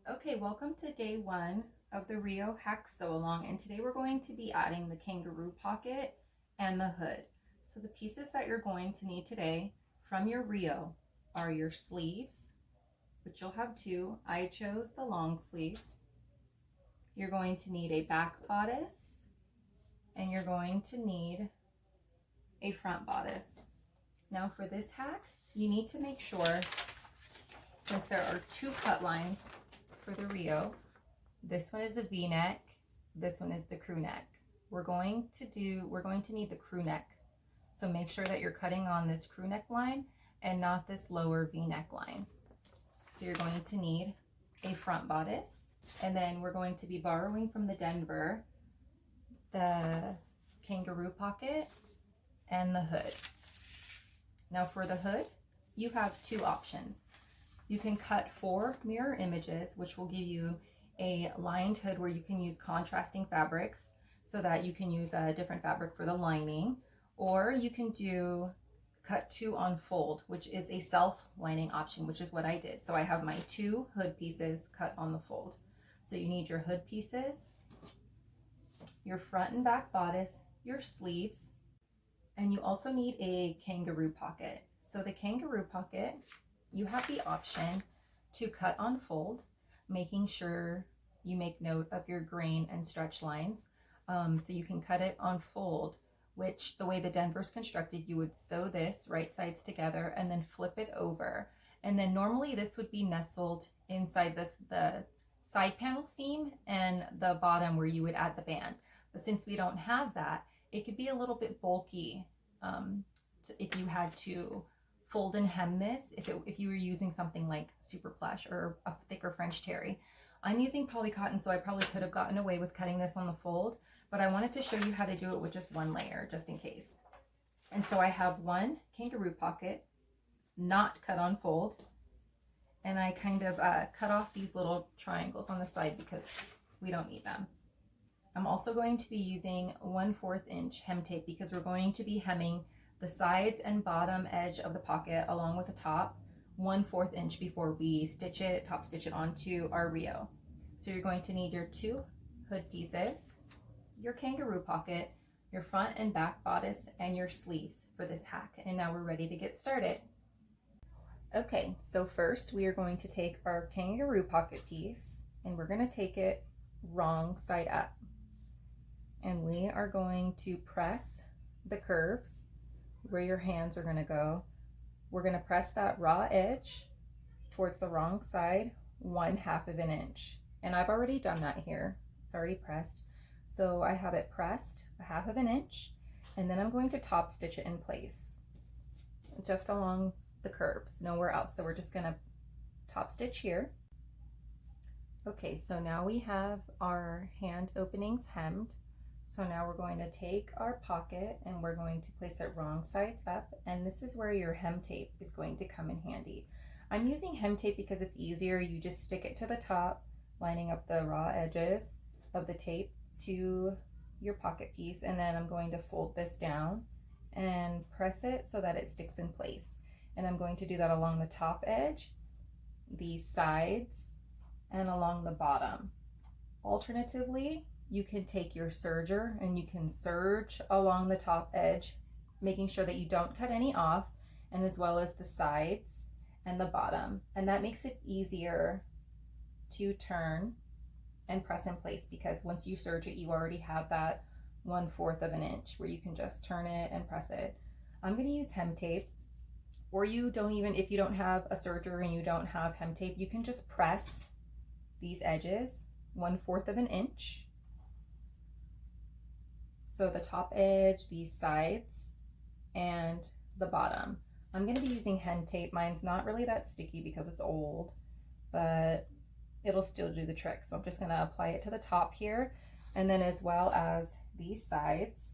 Okay, welcome to day one of the Rio Hack Sew Along, and today we're going to be adding the kangaroo pocket and the hood. So the pieces that you're going to need today from your Rio are your sleeves, which you'll have two. I chose the long sleeves. You're going to need a back bodice, and you're going to need a front bodice. Now for this hack, you need to make sure, since there are two cut lines for the Rio, this one is a V-neck, this one is the crew neck. We're going to need the crew neck. So make sure that you're cutting on this crew neck line and not this lower V-neck line. So you're going to need a front bodice, and then we're going to be borrowing from the Denver the kangaroo pocket and the hood. Now for the hood, you have two options. You can cut 4 mirror images, which will give you a lined hood where you can use contrasting fabrics so that you can use a different fabric for the lining, or you can cut 2 on fold, which is a self-lining option, which is what I did. So I have my 2 hood pieces cut on the fold. So you need your hood pieces, your front and back bodice, your sleeves, and you also need a kangaroo pocket. So the kangaroo pocket, you have the option to cut on fold, making sure you make note of your grain and stretch lines. So you can cut it on fold, which the way the Denver's constructed, you would sew this right sides together and then flip it over. And then normally this would be nestled inside the side panel seam and the bottom where you would add the band. But since we don't have that, it could be a little bit bulky if you had to fold and hem this, if you were using something like super plush or a thicker French terry. I'm using poly cotton, so I probably could have gotten away with cutting this on the fold, but I wanted to show you how to do it with just one layer, just in case. And so I have one kangaroo pocket, not cut on fold, and I kind of cut off these little triangles on the side because we don't need them. I'm also going to be using 1/4 inch hem tape because we're going to be hemming the sides and bottom edge of the pocket along with the top 1/4 inch before we top stitch it onto our Rio. So you're going to need your 2 hood pieces, your kangaroo pocket, your front and back bodice, and your sleeves for this hack. And now we're ready to get started. Okay, so first we are going to take our kangaroo pocket piece and we're going to take it wrong side up. And we are going to press the curves where your hands are going to go. We're going to press that raw edge towards the wrong side 1/2 inch. And I've already done that here. It's already pressed. So I have it pressed 1/2 inch, and then I'm going to top stitch it in place just along the curves, nowhere else. So we're just going to top stitch here. Okay, so now we have our hand openings hemmed. So now we're going to take our pocket and we're going to place it wrong sides up, and this is where your hem tape is going to come in handy. I'm using hem tape because it's easier. You just stick it to the top, lining up the raw edges of the tape to your pocket piece, and then I'm going to fold this down and press it so that it sticks in place. And I'm going to do that along the top edge, the sides, and along the bottom. Alternatively, you can take your serger and you can serge along the top edge, making sure that you don't cut any off, and as well as the sides and the bottom. And that makes it easier to turn and press in place because once you serge it, you already have that 1/4 inch where you can just turn it and press it. I'm going to use hem tape, or if you don't have a serger and you don't have hem tape, you can just press these edges 1/4 inch. So the top edge, these sides, and the bottom. I'm going to be using hem tape. Mine's not really that sticky because it's old, but it'll still do the trick. So I'm just going to apply it to the top here, and then as well as these sides.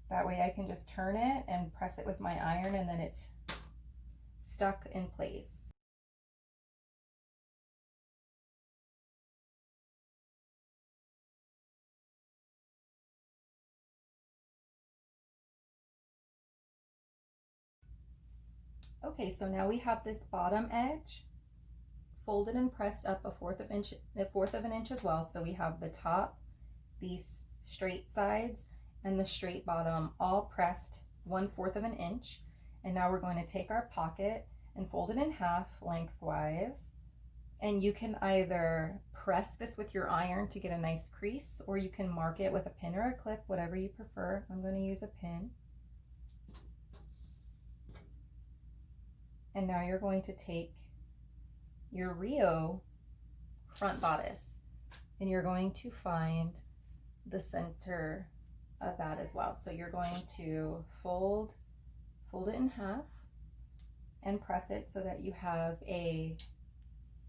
That way I can just turn it and press it with my iron, and then it's stuck in place. Okay, so now we have this bottom edge folded and pressed up a fourth of an inch as well. So we have the top, these straight sides, and the straight bottom all pressed 1/4 of an inch. And now we're going to take our pocket and fold it in half lengthwise. And you can either press this with your iron to get a nice crease, or you can mark it with a pin or a clip, whatever you prefer. I'm going to use a pin. And now you're going to take your Rio front bodice and you're going to find the center of that as well. So you're going to fold it in half and press it so that you have a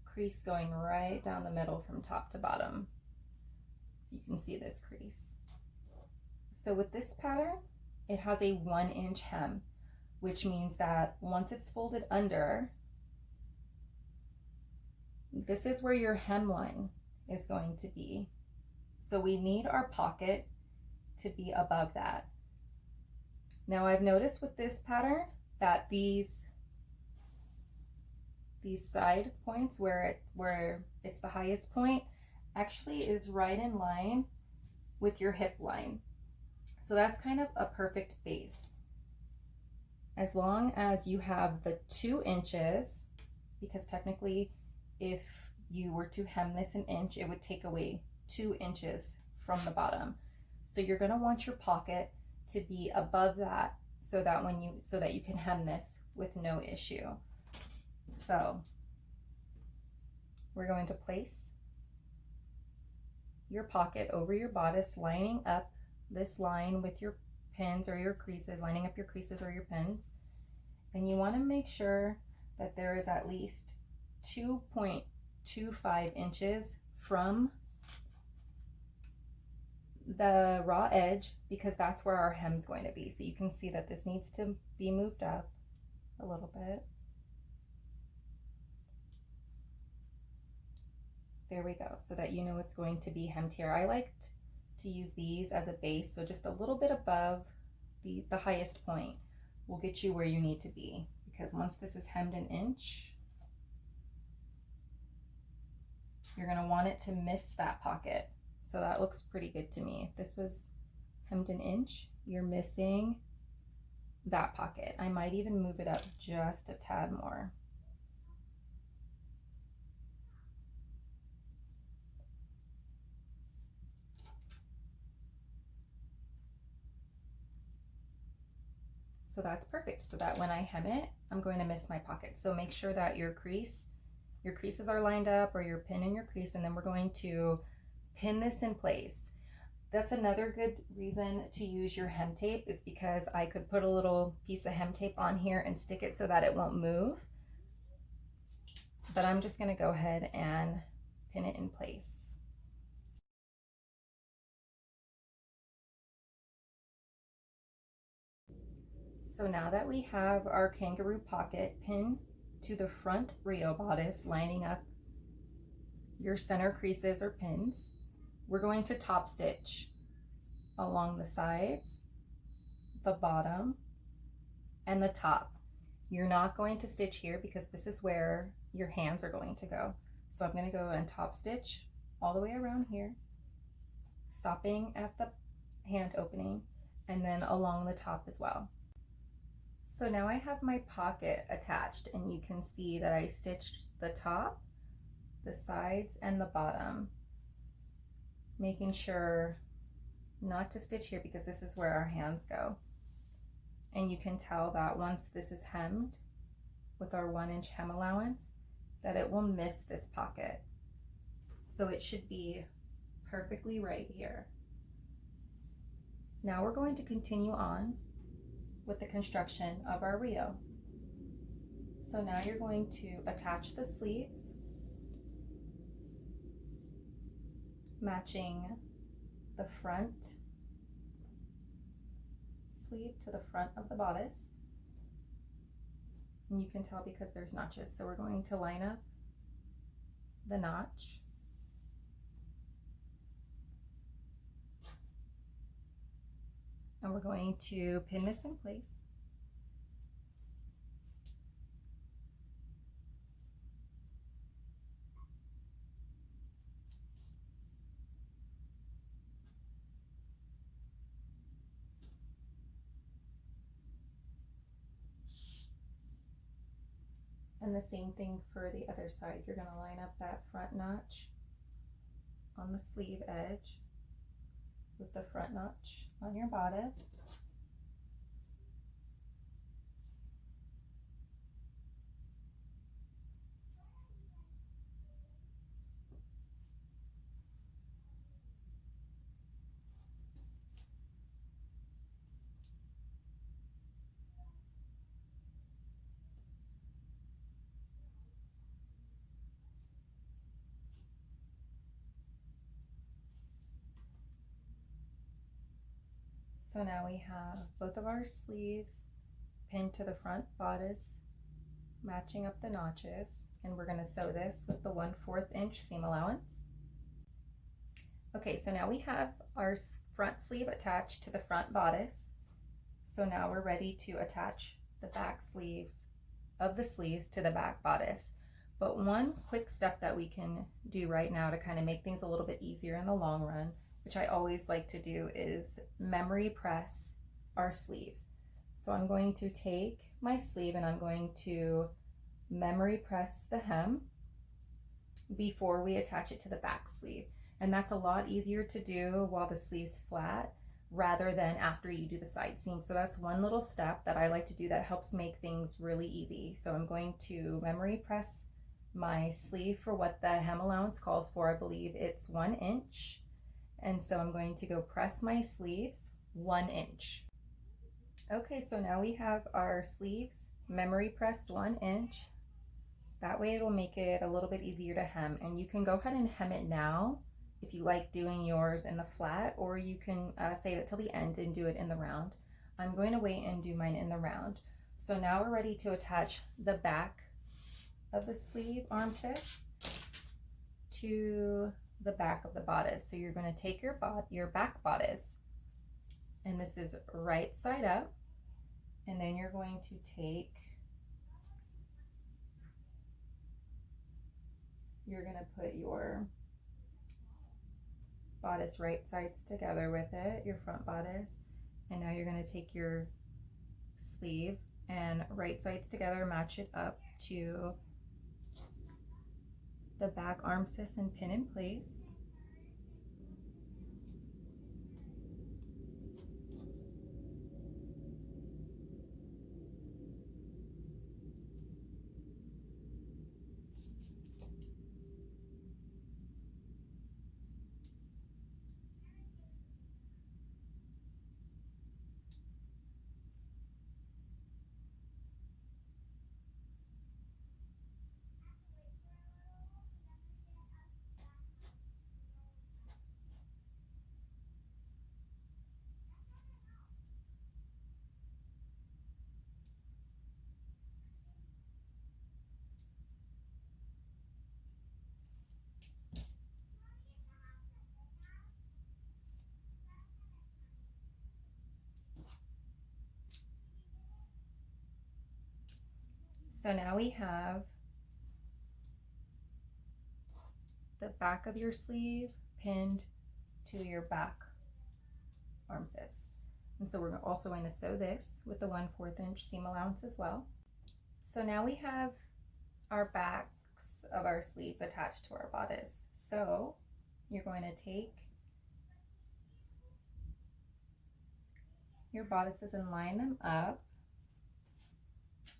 crease going right down the middle from top to bottom. So you can see this crease. So with this pattern, it has a 1-inch hem, which means that once it's folded under, this is where your hemline is going to be. So we need our pocket to be above that. Now I've noticed with this pattern that these side points where it's the highest point actually is right in line with your hip line. So that's kind of a perfect base. As long as you have the 2 inches, because technically if you were to hem this an inch, it would take away 2 inches from the bottom. So you're going to want your pocket to be above that so that you can hem this with no issue. So we're going to place your pocket over your bodice, lining up this line with your pins or your creases, lining up your creases or your pins. And you want to make sure that there is at least 2.25 inches from the raw edge, because that's where our hem's going to be. So you can see that this needs to be moved up a little bit. There we go, so that you know it's going to be hemmed here. I liked to use these as a base, so just a little bit above the highest point will get you where you need to be, because once this is hemmed an inch, you're going to want it to miss that pocket. So that looks pretty good to me. If this was hemmed an inch, you're missing that pocket. I might even move it up just a tad more. So that's perfect, so that when I hem it, I'm going to miss my pocket. So make sure that your creases are lined up, or your pin and your crease, and then we're going to pin this in place. That's another good reason to use your hem tape, is because I could put a little piece of hem tape on here and stick it so that it won't move. But I'm just going to go ahead and pin it in place. So now that we have our Kangaroo Pocket pinned to the front Rio bodice, lining up your center creases or pins, we're going to top stitch along the sides, the bottom, and the top. You're not going to stitch here because this is where your hands are going to go. So I'm going to go and top stitch all the way around here, stopping at the hand opening, and then along the top as well. So now I have my pocket attached, and you can see that I stitched the top, the sides, and the bottom, making sure not to stitch here because this is where our hands go. And you can tell that once this is hemmed with our 1-inch hem allowance, that it will miss this pocket. So it should be perfectly right here. Now we're going to continue on with the construction of our Rio. So now you're going to attach the sleeves, matching the front sleeve to the front of the bodice. And you can tell because there's notches. So we're going to line up the notch. And we're going to pin this in place. And the same thing for the other side. You're going to line up that front notch on the sleeve edge with the front notch on your bodice. So now we have both of our sleeves pinned to the front bodice, matching up the notches, and we're going to sew this with the 1/4 inch seam allowance. Okay, so now we have our front sleeve attached to the front bodice. So now we're ready to attach the back sleeves of the sleeves to the back bodice. But one quick step that we can do right now to kind of make things a little bit easier in the long run, which I always like to do, is memory press our sleeves. So I'm going to take my sleeve and I'm going to memory press the hem before we attach it to the back sleeve. And that's a lot easier to do while the sleeve's flat rather than after you do the side seam. So that's one little step that I like to do that helps make things really easy. So I'm going to memory press my sleeve for what the hem allowance calls for. I believe it's 1 inch. And so I'm going to go press my sleeves 1 inch. Okay, so now we have our sleeves memory pressed 1 inch. That way it'll make it a little bit easier to hem, and you can go ahead and hem it now if you like doing yours in the flat, or you can save it till the end and do it in the round. I'm going to wait and do mine in the round. So now we're ready to attach the back of the sleeve armcess to the back of the bodice. So you're going to take your back bodice, and this is right side up, and then you're going to take, you're going to put your bodice right sides together with it, your front bodice, and now you're going to take your sleeve and right sides together, match it up to the back armcess and pin in place. So now we have the back of your sleeve pinned to your back armcess. And so we're also going to sew this with the 1/4 inch seam allowance as well. So now we have our backs of our sleeves attached to our bodice. So you're going to take your bodices and line them up,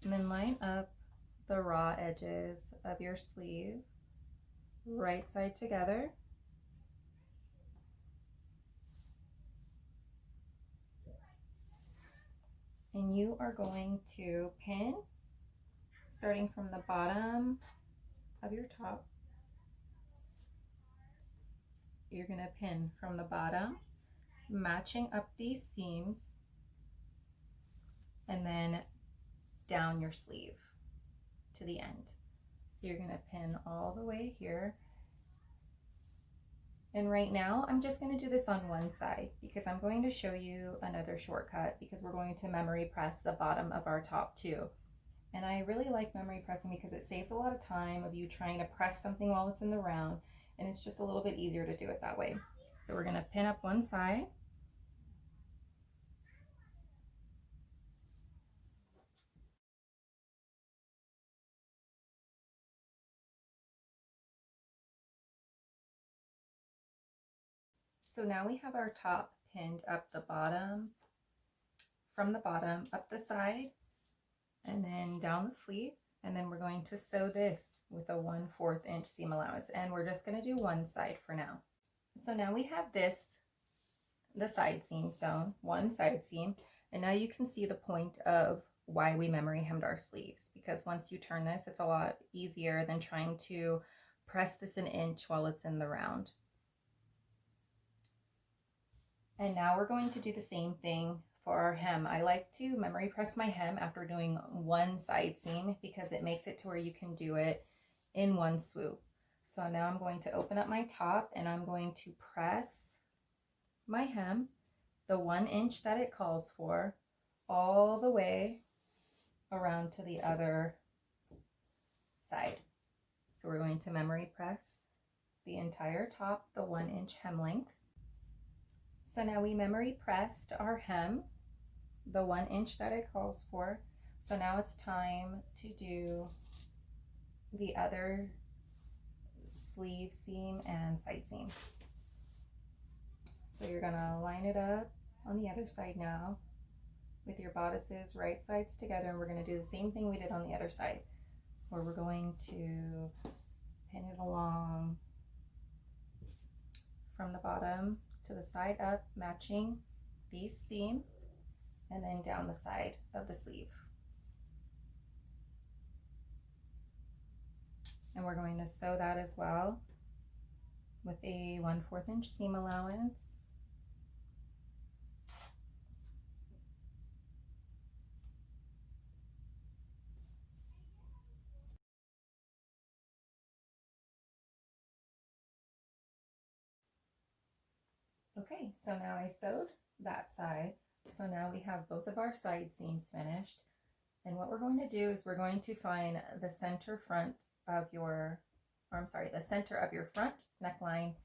and then line up the raw edges of your sleeve right side together. And you are going to pin starting from the bottom of your top. You're going to pin from the bottom, matching up these seams, and then down your sleeve to the end. So you're going to pin all the way here. And right now I'm just going to do this on one side because I'm going to show you another shortcut, because we're going to memory press the bottom of our top too. And I really like memory pressing because it saves a lot of time of you trying to press something while it's in the round, and it's just a little bit easier to do it that way. So we're going to pin up one side, So now we have our top pinned up the bottom, from the bottom up the side, and then down the sleeve. And then we're going to sew this with a 1/4 inch seam allowance, and we're just going to do one side for now. So now we have this, the side seam sewn, one side seam, and now you can see the point of why we memory hemmed our sleeves, because once you turn this, it's a lot easier than trying to press this an inch while it's in the round. And now we're going to do the same thing for our hem. I like to memory press my hem after doing one side seam because it makes it to where you can do it in one swoop. So now I'm going to open up my top and I'm going to press my hem, the 1 inch that it calls for, all the way around to the other side. So we're going to memory press the entire top, the 1 inch hem length. So now we memory pressed our hem, the 1 inch that it calls for. So now it's time to do the other sleeve seam and side seam. So you're gonna line it up on the other side now with your bodices right sides together, and we're gonna do the same thing we did on the other side, where we're going to pin it along from the bottom to the side up, matching these seams, and then down the side of the sleeve. And we're going to sew that as well with a 1/4 inch seam allowance. Okay, so now I sewed that side. So now we have both of our side seams finished. And what we're going to do is we're going to find the center front of your, or I'm sorry, the center of your front neckline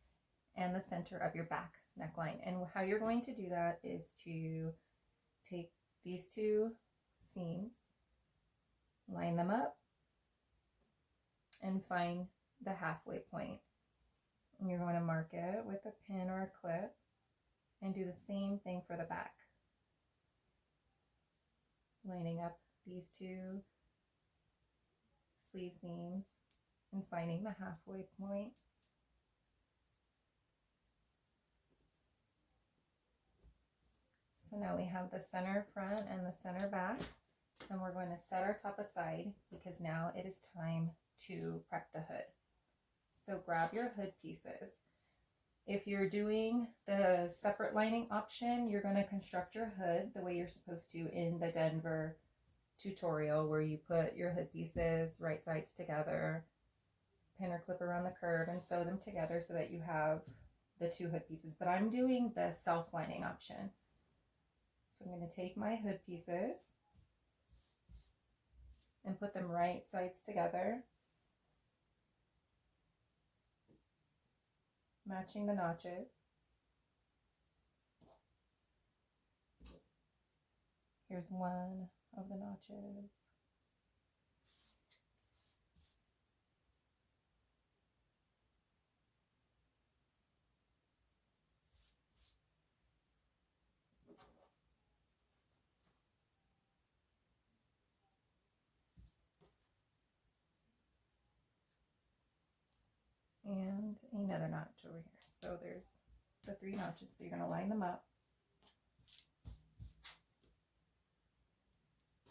and the center of your back neckline. And how you're going to do that is to take these two seams, line them up, and find the halfway point. And you're going to mark it with a pin or a clip and do the same thing for the back. Lining up these two sleeve seams and finding the halfway point. So now we have the center front and the center back, and we're going to set our top aside because now it is time to prep the hood. So grab your hood pieces. If you're doing the separate lining option, you're going to construct your hood the way you're supposed to in the Denver tutorial, where you put your hood pieces right sides together, pin or clip around the curve, and sew them together so that you have the two hood pieces. But I'm doing the self-lining option. So I'm going to take my hood pieces and put them right sides together, matching the notches. Here's one of the notches. And another notch over here. So there's the 3 notches. So you're going to line them up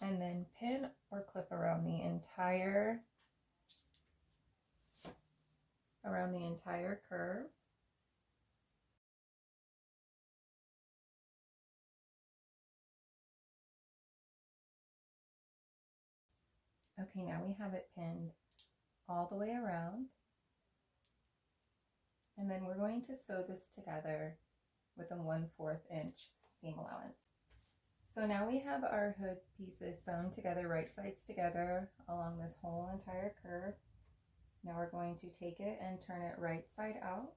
and then pin or clip around the entire curve. Okay, now we have it pinned all the way around. And then we're going to sew this together with a 1/4 inch seam allowance. So now we have our hood pieces sewn together, right sides together along this whole entire curve. Now we're going to take it and turn it right side out.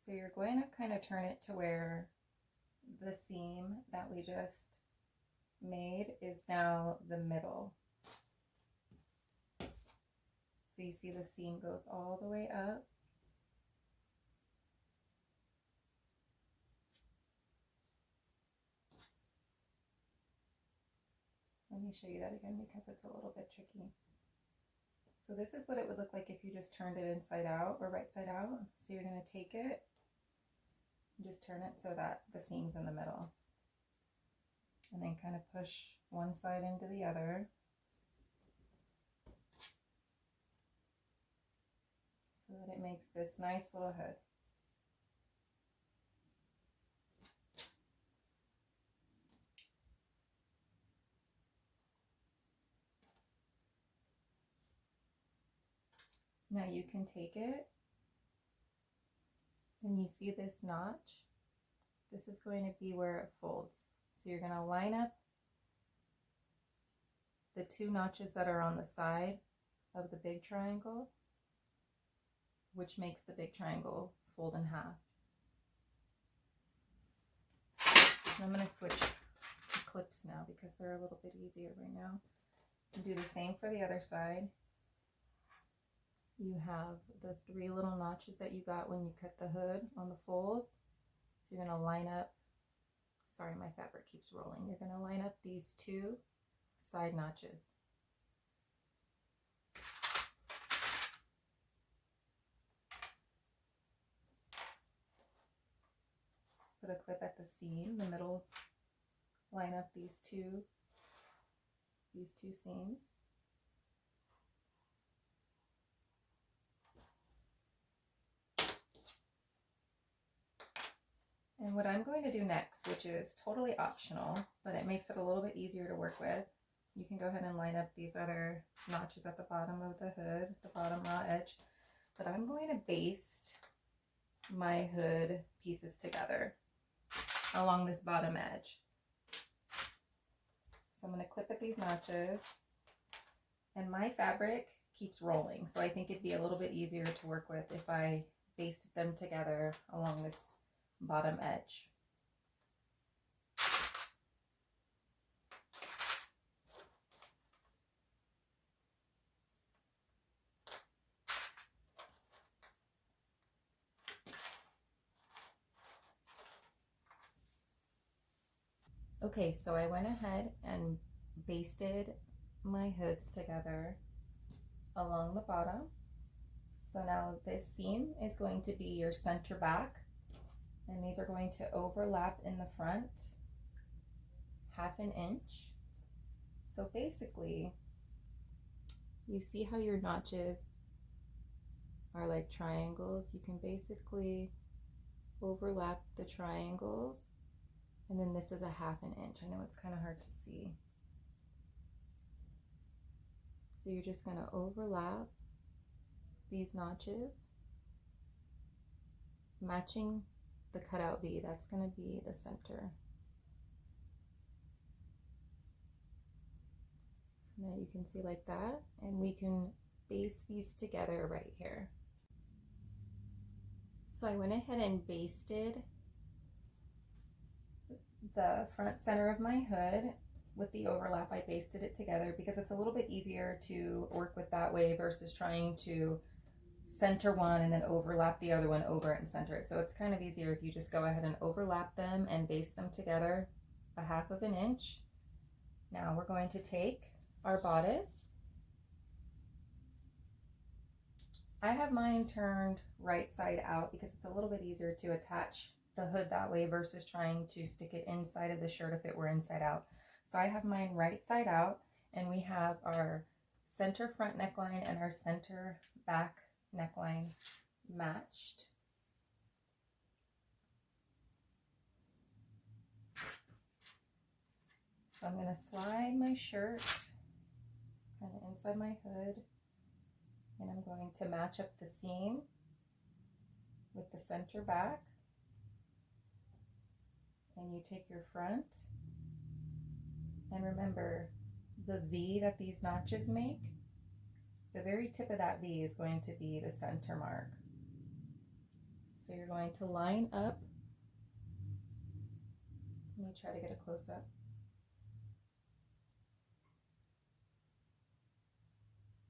So you're going to kind of turn it to where the seam that we just made is now the middle. So you see the seam goes all the way up. Let me show you that again because it's a little bit tricky. So this is what it would look like if you just turned it inside out or right side out. So you're going to take it and just turn it so that the seam's in the middle. And then kind of push one side into the other. So that it makes this nice little hood. Now you can take it and you see this notch. This is going to be where it folds. So you're going to line up the two notches that are on the side of the big triangle, which makes the big triangle fold in half. I'm going to switch to clips now because they're a little bit easier right now. And do the same for the other side. You have the 3 little notches that you got when you cut the hood on the fold. So you're going to line up, sorry, my fabric keeps rolling. You're going to line up these 2 side notches. Put a clip at the seam, the middle, line up these two seams. And what I'm going to do next, which is totally optional, but it makes it a little bit easier to work with, you can go ahead and line up these other notches at the bottom of the hood, the bottom raw edge, but I'm going to baste my hood pieces together along this bottom edge. So I'm going to clip at these notches, and my fabric keeps rolling, so I think it'd be a little bit easier to work with if I basted them together along this bottom edge. Okay, so I went ahead and basted my hoods together along the bottom. So now this seam is going to be your center back, and these are going to overlap in the front 1/2 inch. So basically, you see how your notches are like triangles? You can basically overlap the triangles, and then this is a 1/2 inch. I know it's kind of hard to see. So you're just going to overlap these notches, matching the cutout V. That's going to be the center. So now you can see like that, and we can baste these together right here. So I went ahead and basted the front center of my hood with the overlap. I basted it together because it's a little bit easier to work with that way versus trying to center one and then overlap the other one over it and center it. So it's kind of easier if you just go ahead and overlap them and baste them together 1/2 inch. Now we're going to take our bodice. I have mine turned right side out because it's a little bit easier to attach the hood that way versus trying to stick it inside of the shirt if it were inside out. So I have mine right side out, and we have our center front neckline and our center back neckline matched. So I'm going to slide my shirt kind of inside my hood, and I'm going to match up the seam with the center back. And you take your front, and remember the V that these notches make, the very tip of that V is going to be the center mark. So you're going to line up. Let me try to get a close up.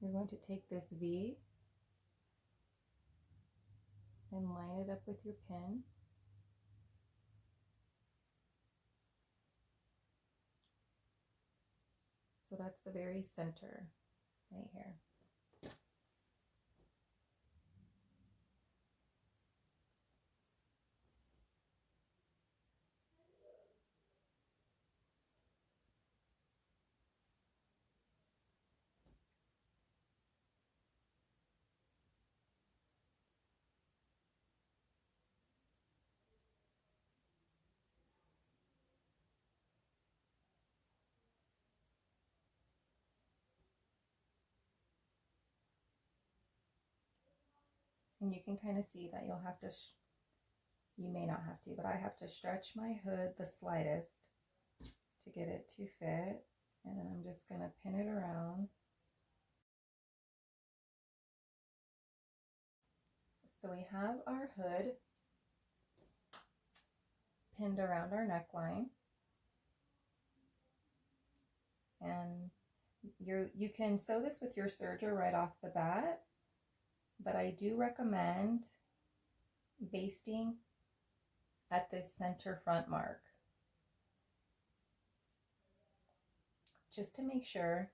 You're going to take this V and line it up with your pin. So that's the very center right here. And you can kind of see that you'll have to, you may not have to, but I have to stretch my hood the slightest to get it to fit. And then I'm just going to pin it around. So we have our hood pinned around our neckline. And you can sew this with your serger right off the bat, but I do recommend basting at this center front mark, just to make sure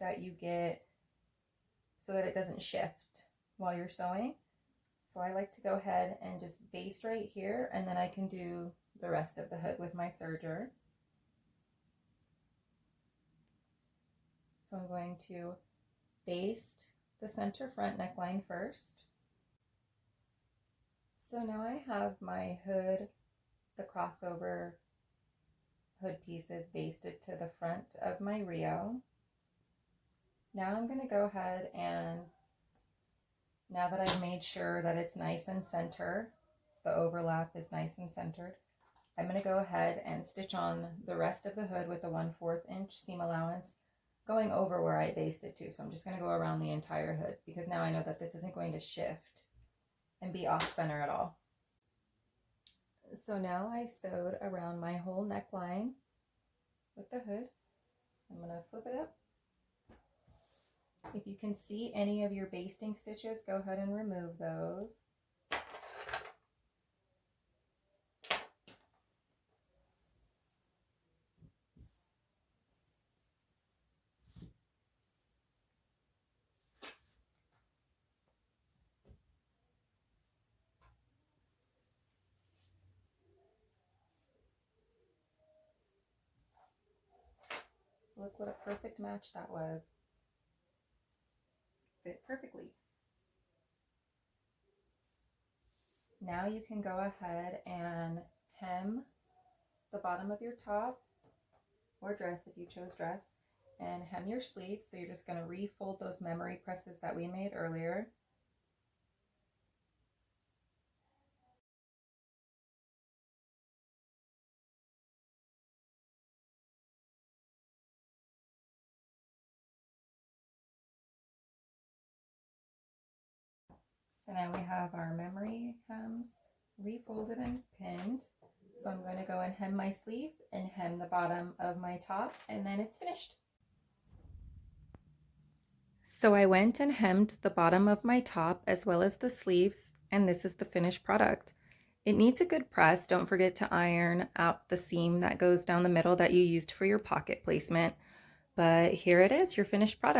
that you get, so that it doesn't shift while you're sewing. So I like to go ahead and just baste right here, and then I can do the rest of the hood with my serger. So I'm going to baste the center front neckline first. So now I have my hood, the crossover hood pieces basted to the front of my Rio. Now I'm going to go ahead and, now that I've made sure that it's nice and center, the overlap is nice and centered, I'm going to go ahead and stitch on the rest of the hood with a 1/4 inch seam allowance, going over where I basted to. So I'm just going to go around the entire hood, because now I know that this isn't going to shift and be off center at all. So now I sewed around my whole neckline with the hood. I'm going to flip it up. If you can see any of your basting stitches, go ahead and remove those. Look what a perfect match that was. Fit perfectly. Now you can go ahead and hem the bottom of your top or dress if you chose dress, and hem your sleeves. So you're just going to refold those memory presses that we made earlier. So now we have our memory hems refolded and pinned. So I'm going to go and hem my sleeves and hem the bottom of my top, and then it's finished. So I went and hemmed the bottom of my top as well as the sleeves, and this is the finished product. It needs a good press. Don't forget to iron out the seam that goes down the middle that you used for your pocket placement. But here it is, your finished product.